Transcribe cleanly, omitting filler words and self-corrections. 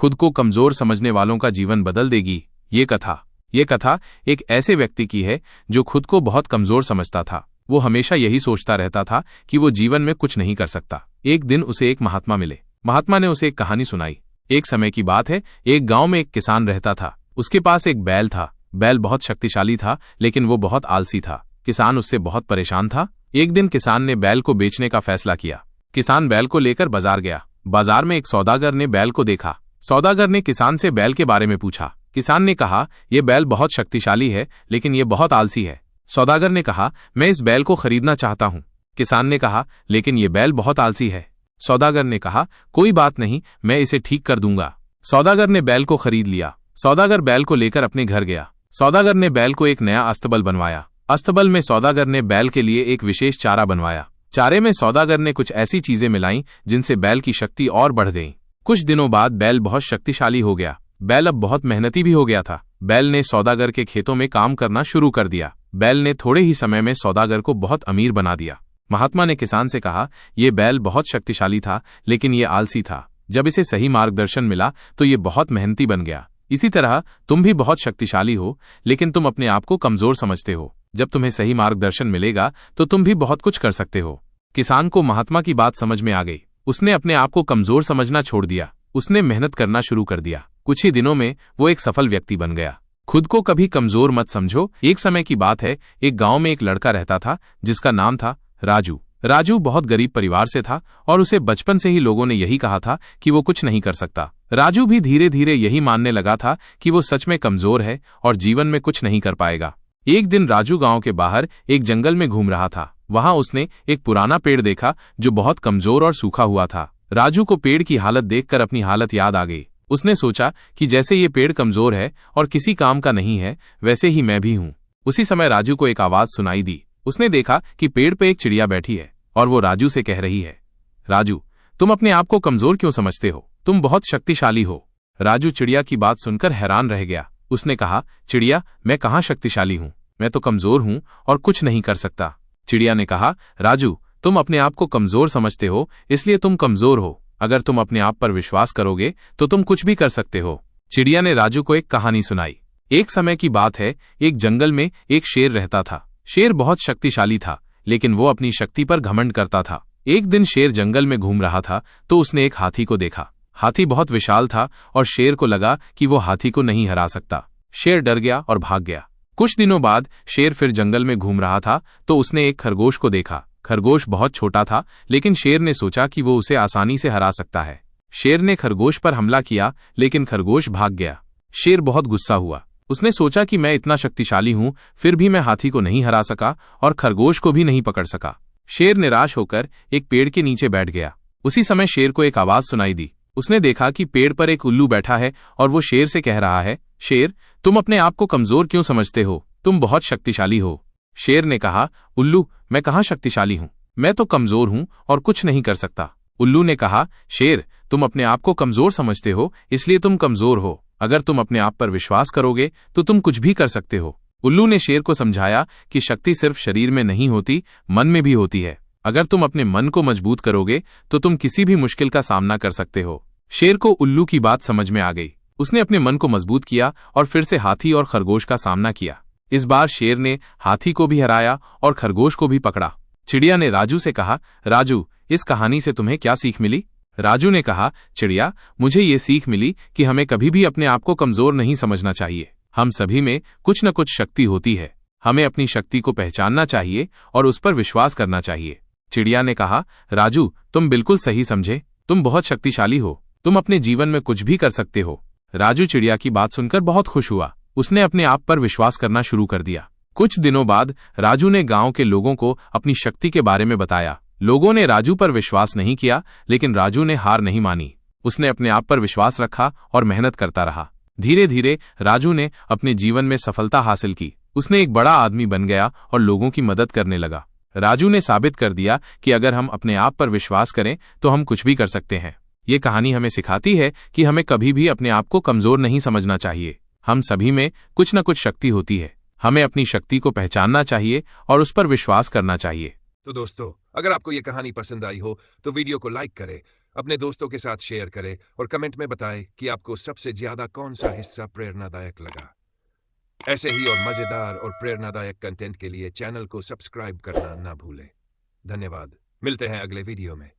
खुद को कमजोर समझने वालों का जीवन बदल देगी। ये कथा एक ऐसे व्यक्ति की है जो खुद को बहुत कमजोर समझता था। वो हमेशा यही सोचता रहता था कि वो जीवन में कुछ नहीं कर सकता। एक दिन उसे एक महात्मा मिले। महात्मा ने उसे एक कहानी सुनाई। एक समय की बात है, एक गांव में एक किसान रहता था। उसके पास एक बैल था। बैल बहुत शक्तिशाली था, लेकिन वो बहुत आलसी था। किसान उससे बहुत परेशान था। एक दिन किसान ने बैल को बेचने का फैसला किया। किसान बैल को लेकर बाजार गया। बाजार में एक सौदागर ने बैल को देखा। सौदागर ने किसान से बैल के बारे में पूछा। किसान ने कहा, यह बैल बहुत शक्तिशाली है, लेकिन यह बहुत आलसी है। सौदागर ने कहा, मैं इस बैल को खरीदना चाहता हूं। किसान ने कहा, लेकिन यह बैल बहुत आलसी है। सौदागर ने कहा, कोई बात नहीं, मैं इसे ठीक कर दूंगा। सौदागर ने बैल को खरीद लिया। सौदागर बैल को लेकर अपने घर गया। सौदागर ने बैल को एक नया अस्तबल बनवाया। अस्तबल में सौदागर ने बैल के लिए एक विशेष चारा बनवाया। चारे में सौदागर ने कुछ ऐसी चीजें मिलाईं जिनसे बैल की शक्ति और बढ़ गई। कुछ दिनों बाद बैल बहुत शक्तिशाली हो गया। बैल अब बहुत मेहनती भी हो गया था। बैल ने सौदागर के खेतों में काम करना शुरू कर दिया। बैल ने थोड़े ही समय में सौदागर को बहुत अमीर बना दिया। महात्मा ने किसान से कहा, यह बैल बहुत शक्तिशाली था, लेकिन यह आलसी था। जब इसे सही मार्गदर्शन मिला तो ये बहुत मेहनती बन गया। इसी तरह तुम भी बहुत शक्तिशाली हो, लेकिन तुम अपने आप को कमजोर समझते हो। जब तुम्हें सही मार्गदर्शन मिलेगा तो तुम भी बहुत कुछ कर सकते हो। किसान को महात्मा की बात समझ में आ गई। उसने अपने आप को कमजोर समझना छोड़ दिया। उसने मेहनत करना शुरू कर दिया। कुछ ही दिनों में वो एक सफल व्यक्ति बन गया। खुद को कभी कमजोर मत समझो। एक समय की बात है, एक गांव में एक लड़का रहता था जिसका नाम था राजू। राजू बहुत गरीब परिवार से था और उसे बचपन से ही लोगों ने यही कहा था कि वो कुछ नहीं कर सकता। राजू भी धीरे धीरे यही मानने लगा था कि वो सच में कमजोर है और जीवन में कुछ नहीं कर पाएगा। एक दिन राजू गांव के बाहर एक जंगल में घूम रहा था। वहां उसने एक पुराना पेड़ देखा जो बहुत कमजोर और सूखा हुआ था। राजू को पेड़ की हालत देखकर अपनी हालत याद आ गई। उसने सोचा कि जैसे ये पेड़ कमजोर है और किसी काम का नहीं है, वैसे ही मैं भी हूं। उसी समय राजू को एक आवाज सुनाई दी। उसने देखा कि पेड़ पे एक चिड़िया बैठी है और वो राजू से कह रही है, राजू, तुम अपने आप को कमजोर क्यों समझते हो? तुम बहुत शक्तिशाली हो। राजू चिड़िया की बात सुनकर हैरान रह गया। उसने कहा, चिड़िया, मैं कहाँ शक्तिशाली हूँ? मैं तो कमजोर हूँ और कुछ नहीं कर सकता। चिड़िया ने कहा, राजू, तुम अपने आप को कमजोर समझते हो, इसलिए तुम कमजोर हो। अगर तुम अपने आप पर विश्वास करोगे तो तुम कुछ भी कर सकते हो। चिड़िया ने राजू को एक कहानी सुनाई। एक समय की बात है, एक जंगल में एक शेर रहता था। शेर बहुत शक्तिशाली था, लेकिन वो अपनी शक्ति पर घमंड करता था। एक दिन शेर जंगल में घूम रहा था तो उसने एक हाथी को देखा। हाथी बहुत विशाल था और शेर को लगा कि वो हाथी को नहीं हरा सकता। शेर डर गया और भाग गया। कुछ दिनों बाद शेर फिर जंगल में घूम रहा था तो उसने एक खरगोश को देखा। खरगोश बहुत छोटा था, लेकिन शेर ने सोचा कि वो उसे आसानी से हरा सकता है। शेर ने खरगोश पर हमला किया, लेकिन खरगोश भाग गया। शेर बहुत गुस्सा हुआ। उसने सोचा कि मैं इतना शक्तिशाली हूं, फिर भी मैं हाथी को नहीं हरा सका और खरगोश को भी नहीं पकड़ सका। शेर निराश होकर एक पेड़ के नीचे बैठ गया। उसी समय शेर को एक आवाज सुनाई दी। उसने देखा कि पेड़ पर एक उल्लू बैठा है और वो शेर से कह रहा है, शेर, तुम अपने आप को कमजोर क्यों समझते हो? तुम बहुत शक्तिशाली हो। शेर ने कहा, उल्लू, मैं कहाँ शक्तिशाली हूँ? मैं तो कमजोर हूँ और कुछ नहीं कर सकता। उल्लू ने कहा, शेर, तुम अपने आप को कमजोर समझते हो, इसलिए तुम कमजोर हो। अगर तुम अपने आप पर विश्वास करोगे तो तुम कुछ भी कर सकते हो। उल्लू ने शेर को समझाया कि शक्ति सिर्फ शरीर में नहीं होती, मन में भी होती है। अगर तुम अपने मन को मजबूत करोगे तो तुम किसी भी मुश्किल का सामना कर सकते हो। शेर को उल्लू की बात समझ में आ गई। उसने अपने मन को मजबूत किया और फिर से हाथी और खरगोश का सामना किया। इस बार शेर ने हाथी को भी हराया और खरगोश को भी पकड़ा। चिड़िया ने राजू से कहा, राजू, इस कहानी से तुम्हें क्या सीख मिली? राजू ने कहा, चिड़िया, मुझे ये सीख मिली कि हमें कभी भी अपने आप को कमजोर नहीं समझना चाहिए। हम सभी में कुछ न कुछ शक्ति होती है। हमें अपनी शक्ति को पहचानना चाहिए और उस पर विश्वास करना चाहिए। चिड़िया ने कहा, राजू, तुम बिल्कुल सही समझे। तुम बहुत शक्तिशाली हो। तुम अपने जीवन में कुछ भी कर सकते हो। राजू चिड़िया की बात सुनकर बहुत खुश हुआ। उसने अपने आप पर विश्वास करना शुरू कर दिया। कुछ दिनों बाद राजू ने गांव के लोगों को अपनी शक्ति के बारे में बताया। लोगों ने राजू पर विश्वास नहीं किया, लेकिन राजू ने हार नहीं मानी। उसने अपने आप पर विश्वास रखा और मेहनत करता रहा। धीरे धीरे राजू ने अपने जीवन में सफलता हासिल की। उसने एक बड़ा आदमी बन गया और लोगों की मदद करने लगा। राजू ने साबित कर दिया कि अगर हम अपने आप पर विश्वास करें तो हम कुछ भी कर सकते हैं। ये कहानी हमें सिखाती है कि हमें कभी भी अपने आप को कमजोर नहीं समझना चाहिए। हम सभी में कुछ न कुछ शक्ति होती है। हमें अपनी शक्ति को पहचानना चाहिए और उस पर विश्वास करना चाहिए। तो दोस्तों, अगर आपको ये कहानी पसंद आई हो तो वीडियो को लाइक करें, अपने दोस्तों के साथ शेयर करें और कमेंट में बताएं कि आपको सबसे ज्यादा कौन सा हिस्सा प्रेरणादायक लगा। ऐसे ही और मजेदार और प्रेरणादायक कंटेंट के लिए चैनल को सब्सक्राइब करना ना भूलें। धन्यवाद। मिलते हैं अगले वीडियो में।